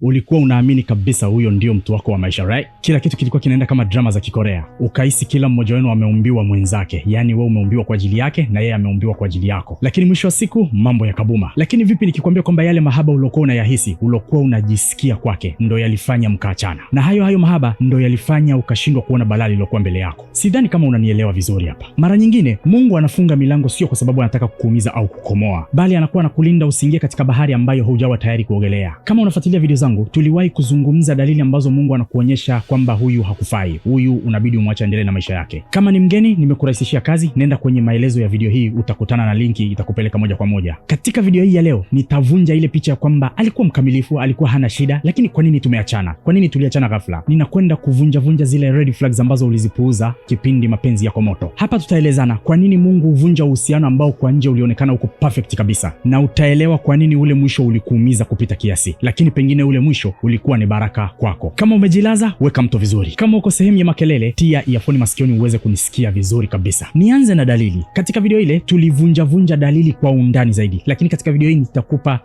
ulikuwa unaamini kabisa huyo ndio mtu wako wa maisha, right? Kila kitu kilikuwa kinaenda kama drama za Kikorea. Ukahisi kila mmoja wenu ameumbiwa mwenzake, yani wewe umeumbiwa kwa ajili yake na yeye ameumbiwa kwa ajili yako. Lakini mwisho wa siku mambo yakabuma. Lakini vipi nikikwambia kwamba yale mahaba uliokuwa unayahisi, uliokuwa unajisikia kwake, ndo yalifanya mkaachana, na hayo mahaba ndo yalifanya ukashindwa kuona balaa lilokuwa mbele yako? Sidhani kama unanielewa vizuri hapa. Mara nyingine Mungu anafunga milango sio kwa sababu anataka kukuumiza au kukomoa, bali anakuwa anakulinda usiingie katika bahari ambayo hujawa tayari kuogelea. Kama unafuatilia video zangu, tuliwahi kuzungumza dalili ambazo Mungu anakuonyesha kwamba huyu hakufai, huyu unabidi umwache endelee na maisha yake. Kama ni mgeni, nimekurahisishia kazi, nenda kwenye maelezo ya video hii, utakutana na linki itakupeleka moja kwa moja. Katika video hii ya leo nitavunja ile picha ya kwamba alikuwa mkamilifu, alikuwa hana shida, lakini kwa nini tumeachana? Kwa nini tuliachana ghafla? Ninakwenda kuvunja zile red flags ambazo ulizipuuza kipindi mapenzi yako moto. Hapa tutaelezana kwa nini Mungu huvunja uhusiano ambao kwa nje ulionekana uko perfect kabisa, na utaelewa kwa nini ule mwisho ulikuumiza kupita kiasi, lakini pengine ule mwisho ulikuwa ni baraka kwako. Kama umejilaza, weka mto vizuri. Kama uko sehemu ya makelele, tia earphone masikioni uweze kunisikia vizuri kabisa. Nianze na dalili. Katika video ile tulivunja dalili kwa undani zaidi, lakini katika video hii nitakupa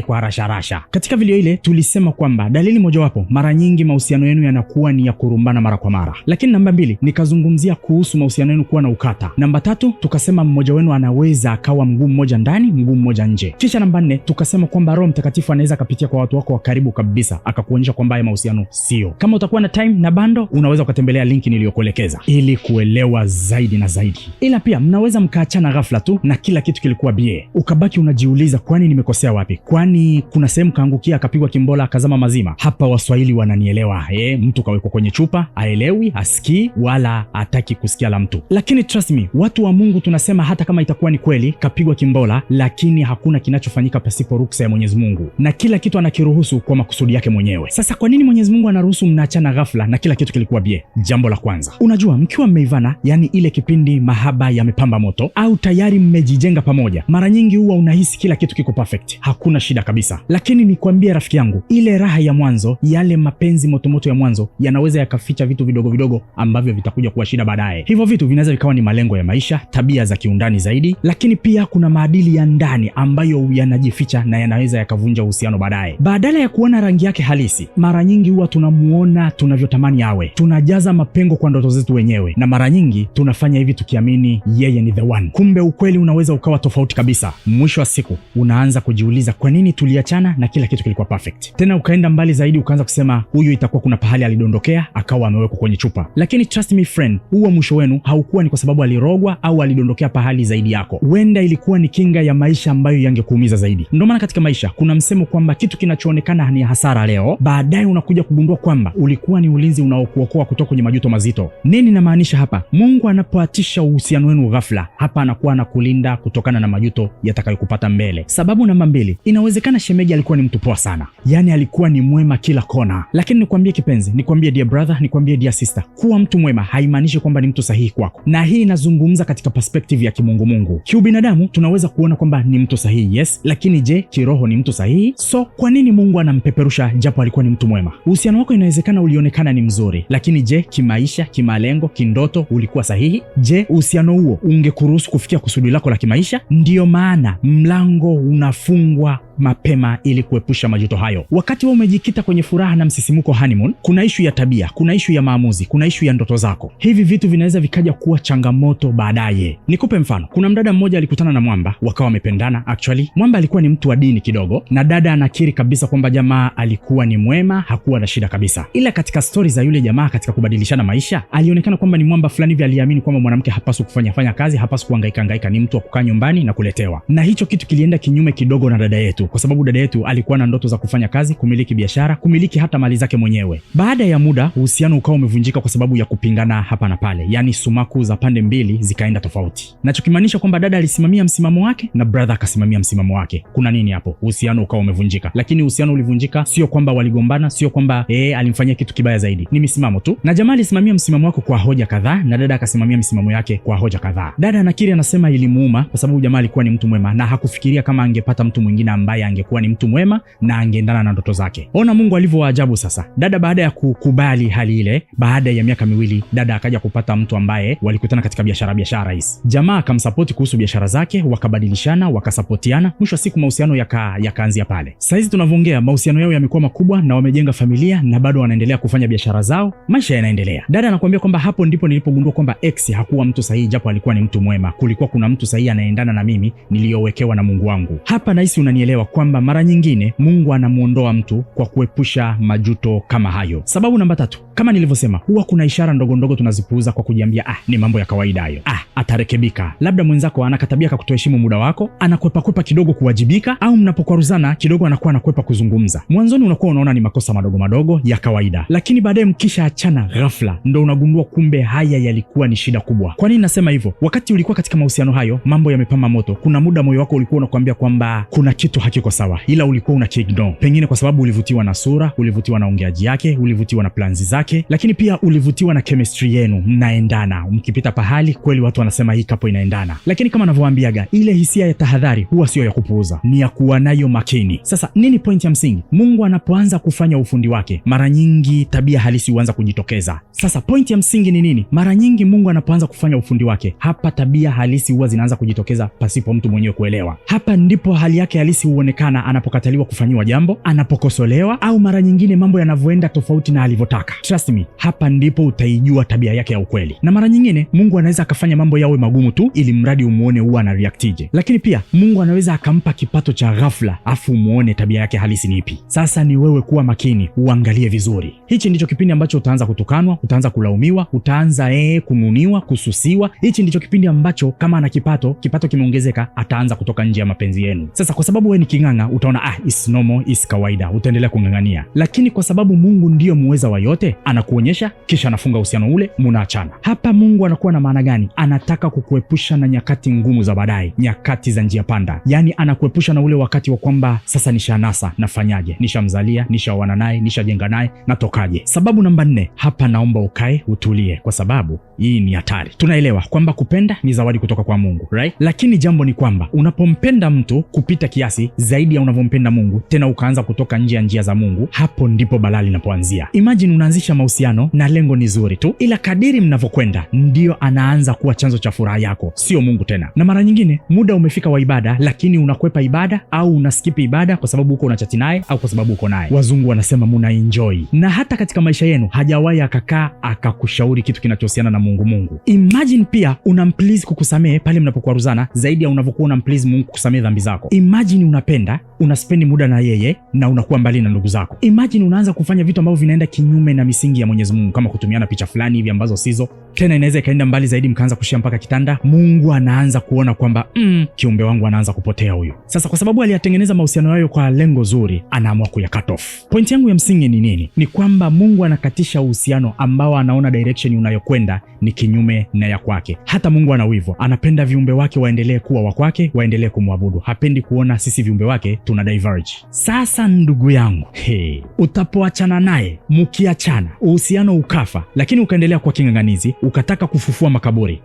kwa rasha. Katika video ile tulisema kwamba dalili mojawapo, mara nyingi mahusiano yenu yanakuwa ni ya kurumbana mara kwa mara. Lakini namba 2 nikazungumzia kuhusu mahusiano yenu kuwa na ukata. Namba 3 tukasema mmoja wenu anaweza akawa mguu mmoja ndani, mguu mmoja nje. Kisha namba 4 tukasema kwamba Roho Mtakatifu anaweza akapitia kwa watu wako wa karibu kabisa akakuonyesha kwamba haya mahusiano sio. Kama utakuwa na time na bando, unaweza ukatembelea linki niliyokuelekeza ili kuelewa zaidi na zaidi. Ila pia mnaweza mkaachana ghafla tu na kila kitu kilikuwa bie, ukabaki unajiuliza kwani nimekosea wapi? Kwani kuna sehemu kaangukia akapigwa kimbola akazama mazima? Hapa Waswahili wananielewa. Mtu kawekwa kwenye chupa, haelewi, hasikii wala hataki kusikia la mtu. Lakini trust me, watu wa Mungu tunasema hata kama itakuwa ni kweli kapigwa kimbola, lakini hakuna kinachofanyika pasipo ruksa ya Mwenyezi Mungu, na kila kitu anakiruhusu kwa makusudi yake mwenyewe. Sasa kwa nini Mwenyezi Mungu anaruhusu mnaachana ghafla na kila kitu kilikuwa bie? Jambo la kwanza, unajua mkiwa mmeivana, yani ile kipindi mahaba yamepamba moto au tayari mmejijenga pamoja, mara nyingi huwa unahisi kila kitu kiko perfect, hakuna shida kabisa. Lakini nikwambie rafiki yangu, ile raha ya mwanzo, yale mapenzi motomoto ya mwanzo yanaweza yakaficha vitu vidogo ambavyo vitakuja kuwa shida baadaye. Hivyo vitu vinaweza vikawa ni malengo ya maisha, tabia za kiundani zaidi, lakini pia kuna maadili ya ndani ambayo yanajificha na yanaweza yakavunja uhusiano baadaye. Badala ya kuona rangi yake halisi, mara nyingi huwa tunamuona tunavyotamani awe. Tunajaza mapengo kwa ndoto zetu wenyewe, na mara nyingi tunafanya hivi tukiamini yeye ni the one. Kumbe ukweli unaweza ukawa tofauti kabisa. Mwisho wa siku unaanza kujiuliza kwa nini tuliachana na kila kitu kilikuwa perfect. Tena ukaenda mbali zaidi ukaanza kusema huyu itakuwa kuna pahali alidondokea akawa amewekwa kwenye chupa. Lakini trust me friend, huo mwisho wenu haukuwa ni kwa sababu alirogwa au alidondokea pahali zaidi yako. Huenda ilikuwa ni kinga ya maisha ambayo yangekuumiza zaidi. Ndio maana katika maisha kuna msemo kwamba kitu kinachoonekana ni hasara leo, baadaye unakuja kugundua kwamba ulikuwa ni ulinzi unaokuokoa kutoka kwenye majuto mazito. Nini namaanisha hapa? Mungu anapoatisha uhusiano wenu ghafla, hapa anakuwa anakulinda kutokana na majuto yatakayokupata mbele. Sababu namba 2, inawezekana shemeji alikuwa ni mtu poa sana, yani alikuwa ni mwema kila kona. Lakini nikwambie kipenzi, nikwambie dear brother, nikwambie dear sister, kuwa mtu mwema haimaanishi kwamba ni mtu sahihi kwako. Na hii inazungumza katika perspective ya kimungu. Kiubinadamu tunaweza kuona kwamba ni mtu sahihi, yes, lakini je, kiroho ni mtu sahihi? So kwa nini Mungu anampeperusha japo alikuwa ni mtu mwema? Uhusiano wako inawezekana ulionekana ni mzuri, lakini je, kimaisha, kimalengo, kindoto ulikuwa sahihi? Je, uhusiano huo ungekuruhusu kufikia kusudi lako la kimaisha? Ndiyo maana mlango unafungwa mapema ili kuepusha majuto hayo. Wakati wewe umejikita kwenye furaha na msisimuko honeymoon, kuna ishu ya tabia, kuna ishu ya maamuzi, kuna ishu ya ndoto zako. Hivi vitu vinaweza vikaja kuwa changamoto baadaye. Nikupe mfano. Kuna mdada mmoja alikutana na mwamba, wakawa wamependana. Actually, mwamba alikuwa ni mtu wa dini kidogo, na dada anakiri kabisa kwamba jamaa alikuwa ni mwema, hakuwa na shida kabisa. Ila katika stories za yule jamaa katika kubadilishana maisha, alionekana kwamba ni mwamba fulani hivi aliamini kwamba mwanamke hapaswi kufanya kazi, hapaswi kuhangaika, ni mtu wa kukaa nyumbani na kuletewa. Na hicho kitu kilienda kinyume kidogo na dada yetu, kwa sababu dada yetu alikuwa na ndoto za kufanya kazi, kumiliki biashara, kumiliki hata mali zake mwenyewe. Baada ya muda uhusiano ukawa umevunjika kwa sababu ya kupingana hapa na pale, yani sumaku za pande mbili zikaenda tofauti. Nachokimaanisha kwamba dada alisimamia msimamo wake na brother akasimamia msimamo wake. Kuna nini hapo? Uhusiano ukawa umevunjika. Lakini uhusiano ulivunjika sio kwamba waligombana, sio kwamba alimfanyia kitu kibaya zaidi. Ni misimamo tu. Na jamaa alisimamia msimamo wake kwa hoja kadhaa na dada akasimamia msimamo yake kwa hoja kadhaa. Dada anakiri, anasema ilimuuma kwa sababu jamaa alikuwa ni mtu mwema na hakufikiria kama angepata mtu mwingine ambaye naye angekuwa ni mtu mwema na angeendana na ndoto zake. Ona Mungu alivyo ajabu. Sasa dada baada ya kukubali hali ile, baada ya miaka miwili dada akaja kupata mtu ambaye walikutana katika biashara hizi. Jamaa akamsapoti kuhusu biashara zake, wakabadilishana, wakasapotiana, mwisho wa siku mahusiano yakaanzia pale. Saizi tunavyoongea mahusiano yao yamekuwa makubwa na wamejenga familia na bado wanaendelea kufanya biashara zao, maisha yanaendelea. Dada anakuambia kwamba hapo ndipo nilipogundua kwamba ex hakuwa mtu sahihi, japo alikuwa ni mtu mwema. Kulikuwa kuna mtu sahihi anaendana na mimi niliyowekewa na Mungu wangu. Hapa nahisi unanielewa kwamba mara nyingine Mungu anamuondoa mtu kwa kuepusha majuto kama hayo. Sababu namba 3, kama nilivyosema, huwa kuna ishara ndogo ndogo tunazipuuza kwa kujiambia ni mambo ya kawaida hayo. Atarekebika. Labda mwenzako anakatabia kutoheshimu muda wako, anakwepa kidogo kuwajibika, au mnapokwaruzana kidogo anakuwa anakwepa kuzungumza. Mwanzoni unakuwa unaona ni makosa madogo madogo ya kawaida, lakini baadaye mkisha achana ghafla ndo unagundua kumbe haya yalikuwa ni shida kubwa. Kwa nini nasema hivyo? Wakati ulikuwa katika mahusiano hayo, mambo yamepamba moto, kuna muda moyo wako ulikuwa unakuambia kwamba kuna kitu hakiko sawa, ila ulikuwa unakiignore. Pengine kwa sababu ulivutiwa na sura, ulivutiwa na ongeaji yake, ulivutiwa na plans zake, lakini pia ulivutiwa na chemistry yenu, mnaendana. Mkipita pahali kweli watu wanasema hii kapo inaendana. Lakini kama navyowaambiaga, ile hisia ya tahadhari huwa sio ya kupuuza, ni ya kuwa nayo makini. Sasa nini point ya msingi? Mungu anapoanza kufanya ufundi wake, mara nyingi tabia halisi huanza kujitokeza. Sasa point ya msingi ni nini? Mara nyingi Mungu anapoanza kufanya ufundi wake, hapa tabia halisi huwa zinaanza kujitokeza pasipo mtu mwenyewe kuelewa. Hapa ndipo hali yake halisi huonekana anapokataliwa kufanyiwa jambo, anapokosolewa, au mara nyingine mambo yanavyoenda tofauti na alivyotaka. Trust me, hapa ndipo utaijua tabia yake ya ukweli. Na mara nyingine Mungu anaweza akafanya mambo yawe magumu tu ili mradi umuone huwa ana reactije. Lakini pia Mungu anaweza akampa kipato cha ghafla afu umuone tabia yake halisi ni ipi. Sasa ni wewe kuwa makini, uangalie vizuri. Hichi ndicho kipindi ambacho utaanza kutukanwa, utaanza kulaumiwa, utaanza kununiwa, kususiwa. Hichi ndicho kipindi ambacho kama ana kipato kimeongezeka, ataanza kutoka nje ya mapenzi yenu. Sasa kwa sababu wewe ni kinganga, utaona is normal, is kawaida, utaendelea kungangania. Lakini kwa sababu Mungu ndiyo muweza wa yote, anakuonyesha kisha anafunga uhusiano ule, munaachana. Hapa Mungu anakuwa na maana gani? Anataka kukuepusha na nyakati ngumu za baadaye, nyakati za njia panda. Yaani anakuepusha na ule wakati wa kwamba sasa nishanasa, nafanyaje? Nishamzalia, nishaoana naye, nishajenga naye, natokaje? Sababu namba 4, hapa naomba ukae utulie, kwa sababu hii ni hatari. Tunaelewa kwamba kupenda ni zawadi kutoka kwa Mungu, right? Lakini jambo ni kwamba unapompenda mtu kupita kiasi zaidi ya unavyompenda Mungu, tena ukaanza kutoka nje ya njia za Mungu, hapo ndipo balaa linapoanzia. Imagine unaanzisha mahusiano na lengo ni zuri tu, ila kadiri mnavyokwenda ndio anaanza kuwa chanzo cha furaha yako, sio Mungu tena. Na mara nyingine muda umefika wa ibada, lakini unakwepa ibada au unaskipi ibada kwa sababu uko unachati naye au kwa sababu uko naye. Wazungu wanasema muna enjoy. Na hata katika maisha yenu hajawahi akakaa akakushauri kitu kinachohusiana na Mungu. Imagine pia unamplease kukusamehe pale mnapokwaruzana zaidi ya unavyokuwa unamplease Mungu kusamehe dhambi zako. Imagine unapenda, unaspendi muda na yeye na unakuwa mbali na ndugu zako. Imagine unaanza kufanya vitu ambavyo vinaenda kinyume na misingi ya Mwenyezi Mungu, kama kutumiana picha fulani hivi ambazo sizo. Tena inaweza ikaenda mbali zaidi, mkaanza kushia mpaka kitanda. Mungu anaanza kuona kwamba kiumbe wangu anaanza kupotea huyu. Sasa kwa sababu aliyatengeneza mahusiano hayo kwa lengo zuri, anaamua kuya cut off. Point yangu ya msingi ni nini? Ni kwamba Mungu anakatisha uhusiano ambao anaona direction unayokwenda ni kinyume na ya kwake. Hata Mungu ana wivu, anapenda viumbe wake waendelee kuwa wa kwake, waendelee kumwabudu. Hapendi kuona sisi viumbe wake tuna diverge. Sasa ndugu yangu, utapoachana naye, mkiachana uhusiano ukafa, lakini ukaendelea kwa kinganganizi, ukataka kufufua makaburi,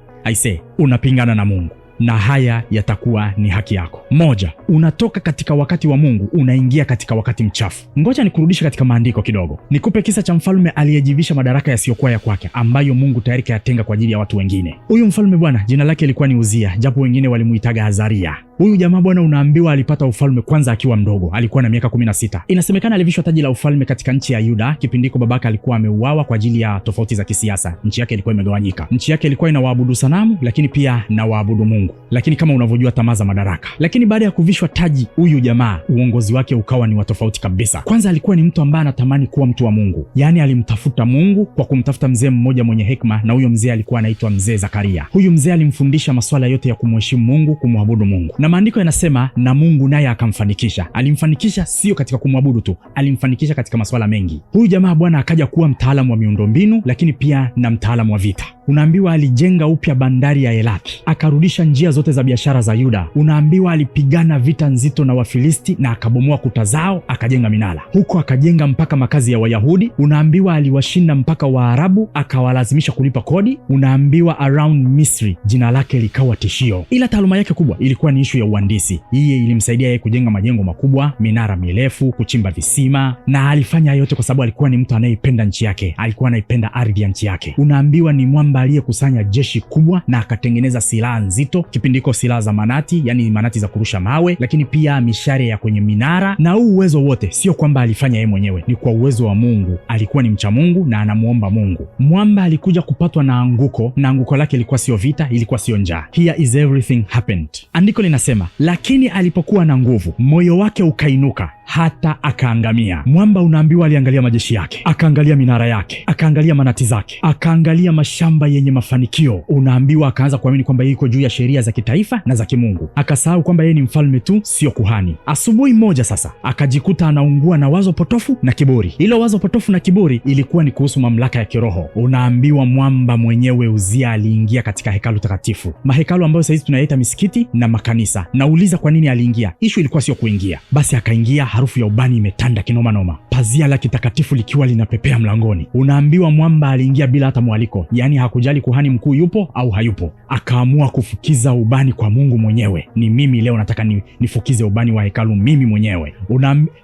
unapingana na Mungu, na haya yatakuwa ni haki yako. Moja, unatoka katika wakati wa Mungu unaingia katika wakati mchafu. Ngoja nikurudishe katika maandiko kidogo, nikupe kisa cha mfalme aliyejivisha madaraka yasiyokuwa ya kwake, ambayo Mungu tayari kayatenga kwa ajili ya watu wengine. Huyu mfalme bwana, jina lake lilikuwa ni Uzia, japo wengine walimuitaga Azaria. Huyu jamaa bwana, unaambiwa alipata ufalme kwanza akiwa mdogo, alikuwa na miaka 16. Inasemekana alivishwa taji la ufalme katika nchi ya Yuda. Kipindiko babaka alikuwa ameuawa kwa ajili ya tofauti za kisiasa. Nchi yake ilikuwa imegawanyika. Nchi yake ilikuwa inawaabudu sanamu, lakini pia na waabudu Mungu, lakini kama unavyojua tamaa za madaraka. Lakini baada ya kuvishwa taji, huyu jamaa uongozi wake ukawa ni wa tofauti kabisa. Kwanza alikuwa ni mtu ambaye anatamani kuwa mtu wa Mungu, yaani alimtafuta Mungu kwa kumtafuta mzee mmoja mwenye hekima, na huyo mzee alikuwa anaitwa mzee Zakaria. Huyu mzee alimfundisha masuala yote ya kumheshimu Mungu, kumwabudu Mungu, na maandiko yanasema na Mungu naye akamfanikisha. Alimfanikisha sio katika kumwabudu tu, alimfanikisha katika masuala mengi. Huyu jamaa bwana akaja kuwa mtaalamu wa miundombinu, lakini pia na mtaalamu wa vita. Unaambiwa alijenga upya bandari ya Eilat, akarudisha njia zote za biashara za Yuda. Unaambiwa alipigana vita nzito na Wafilisti na akabomoa kuta zao, akajenga minara huko, akajenga mpaka makazi ya Wayahudi. Unaambiwa aliwashinda mpaka Waarabu, akawalazimisha kulipa kodi. Unaambiwa around Misri jina lake likawa tishio, ila taaluma yake kubwa ilikuwa ni ishu ya uhandisi. Hii ilimsaidia yeye kujenga majengo makubwa, minara mirefu, kuchimba visima, na alifanya yote kwa sababu alikuwa ni mtu anayeipenda nchi yake, alikuwa anaipenda ardhi ya nchi yake. Unaambiwa ni mwamba aliyekusanya jeshi kubwa na akatengeneza silaha nzito, kipindi hiko silaha za manati, yani manati za kurusha mawe, lakini pia mishare ya kwenye minara. Na huu uwezo wote sio kwamba alifanya yeye mwenyewe, ni kwa uwezo wa Mungu. Alikuwa ni mcha Mungu na anamuomba Mungu. Mwamba alikuja kupatwa na anguko, na anguko lake ilikuwa sio vita, ilikuwa sio njaa. Here is everything happened. Andiko linasema, lakini alipokuwa na nguvu, moyo wake ukainuka hata akaangamia. Mwamba unaambiwa aliangalia majeshi yake, akaangalia minara yake, akaangalia manati zake, akaangalia mashamba yenye mafanikio. Unaambiwa akaanza kuamini kwamba yeye yuko juu ya sheria za kitaifa na za kimungu, akasahau kwamba yeye ni mfalme tu, sio kuhani. Asubuhi moja sasa akajikuta anaungua na wazo potofu na kiburi. Hilo wazo potofu na kiburi ilikuwa ni kuhusu mamlaka ya kiroho. Unaambiwa mwamba mwenyewe Uzia aliingia katika hekalu takatifu, mahekalu ambayo sasa hizi tunayaita misikiti na makanisa. Nauliza kwa nini aliingia? Ishu ilikuwa sio kuingia. Basi akaingia, harufu ya ubani imetanda kinoma noma, pazia la kitakatifu likiwa linapepea mlangoni. Unaambiwa mwamba aliingia bila hata mwaliko, yaani hakujali kuhani mkuu yupo au hayupo. Akaamua kufukiza ubani kwa Mungu mwenyewe. Ni mimi leo nataka nifukize ubani wa hekalu mimi mwenyewe.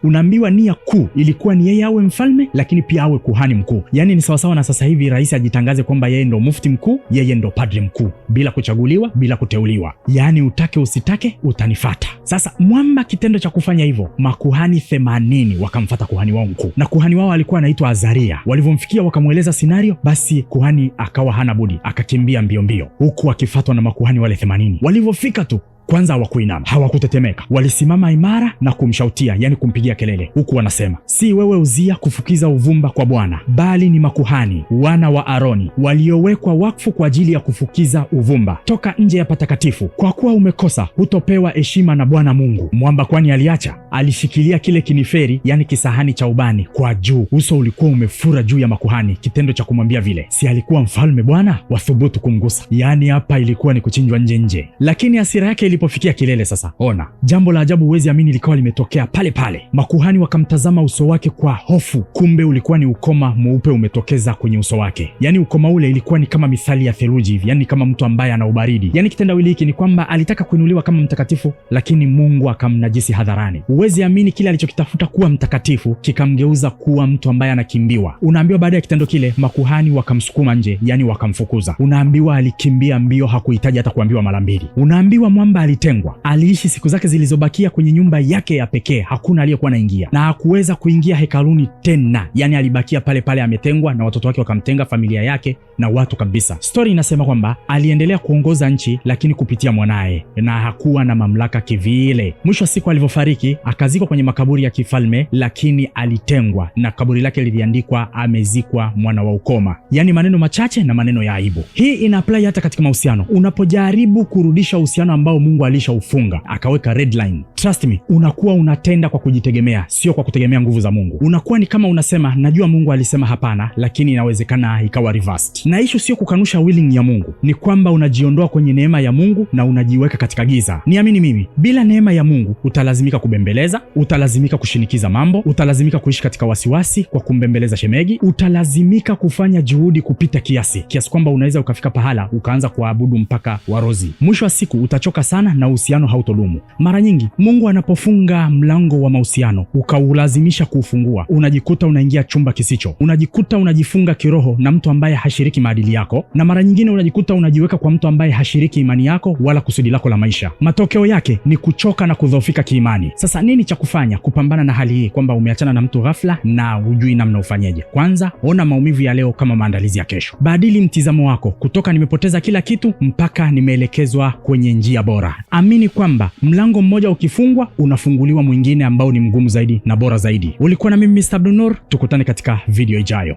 Unaambiwa nia kuu ilikuwa ni yeye awe mfalme, lakini pia awe kuhani mkuu. Yaani ni sawasawa na sasa hivi rais ajitangaze kwamba yeye ndo mufti mkuu, yeye ndo padri mkuu, bila kuchaguliwa, bila kuteuliwa. Yaani utake usitake utanifata. Sasa mwamba kitendo cha kufanya hivyo, makuhani 80 wakamfata kuhani wao mkuu, na kuhani wao alikuwa anaitwa Azaria. Walivyomfikia wakamweleza scenario, basi kuhani akawa hana budi, akakimbia mbio mbio huku akifuatwa na makuhani wale 80. Walivyofika tu kwanza hawakuinama, hawakutetemeka, walisimama imara na kumshautia, yani kumpigia kelele, huku wanasema, si wewe Uzia kufukiza uvumba kwa Bwana, bali ni makuhani wana wa Aroni waliowekwa wakfu kwa ajili ya kufukiza uvumba. Toka nje ya patakatifu, kwa kuwa umekosa, hutopewa heshima na Bwana Mungu. Mwamba kwani aliacha? Alishikilia kile kiniferi, yani kisahani cha ubani kwa juu. Uso ulikuwa umefura juu ya makuhani, kitendo cha kumwambia vile, si alikuwa mfalme Bwana? Wathubutu kumgusa. Yani hapa ilikuwa ni kuchinjwa nje nje. Lakini hasira yake ilipofikia kilele sasa, ona jambo la ajabu, huwezi amini, likawa limetokea pale pale. Makuhani wakamtazama uso wake kwa hofu, kumbe ulikuwa ni ukoma mweupe umetokeza kwenye uso wake. Yani ukoma ule ilikuwa ni kama mithali ya theluji hivi, yani kama mtu ambaye ana ubaridi. Yani kitendawili hiki ni kwamba alitaka kuinuliwa kama mtakatifu, lakini Mungu akamnajisi hadharani. Huwezi amini, kile alichokitafuta kuwa mtakatifu kikamgeuza kuwa mtu ambaye anakimbiwa. Unaambiwa baada ya kitendo kile makuhani wakamsukuma nje, yani wakamfukuza. Unaambiwa alikimbia mbio, hakuhitaji hata kuambiwa mara mbili. Unaambiwa mwamba alitengwa, aliishi siku zake zilizobakia kwenye nyumba yake ya pekee, hakuna aliyekuwa anaingia, na hakuweza kuingia hekaluni tena. Yani alibakia pale pale ametengwa, na watoto wake wakamtenga, familia yake na watu kabisa. Story inasema kwamba aliendelea kuongoza nchi, lakini kupitia mwanaye, na hakuwa na mamlaka kivile. Mwisho wa siku alivyofariki, akazikwa kwenye makaburi ya kifalme, lakini alitengwa na kaburi lake liliandikwa amezikwa mwana wa ukoma. Yani maneno machache na maneno ya aibu. Hii ina apply hata katika mahusiano. Unapojaribu kurudisha uhusiano ambao Mungu alishaufunga, akaweka red line, trust me, unakuwa unatenda kwa kujitegemea, sio kwa kutegemea nguvu za Mungu. Unakuwa ni kama unasema, najua Mungu alisema hapana, lakini inawezekana ikawa reversed. Na issue sio kukanusha willing ya Mungu, ni kwamba unajiondoa kwenye neema ya Mungu na unajiweka katika giza. Niamini mimi, bila neema ya Mungu utalazimika kubembeleza, utalazimika kushinikiza mambo, utalazimika kuishi katika wasiwasi kwa kumbembeleza shemegi, utalazimika kufanya juhudi kupita kiasi kwamba unaweza ukafika pahala ukaanza kuabudu mpaka warozi. Mwisho wa siku utachoka sana na uhusiano hautodumu. Mara nyingi Mungu anapofunga mlango wa mahusiano ukaulazimisha kuufungua, unajikuta unaingia chumba kisicho, unajikuta unajifunga kiroho na mtu ambaye hashiriki maadili yako, na mara nyingine unajikuta unajiweka kwa mtu ambaye hashiriki imani yako wala kusudi lako la maisha. Matokeo yake ni kuchoka na kudhoofika kiimani. Sasa nini cha kufanya kupambana na hali hii, kwamba umeachana na mtu ghafla na hujui namna ufanyeje? Kwanza, ona maumivu ya leo kama maandalizi ya kesho. Badili mtizamo wako kutoka nimepoteza kila kitu mpaka nimeelekezwa kwenye njia bora. Amini kwamba mlango mmoja ukifungwa unafunguliwa mwingine ambao ni mgumu zaidi na bora zaidi. Ulikuwa na mimi Mr. Abdunnoor, tukutane katika video ijayo.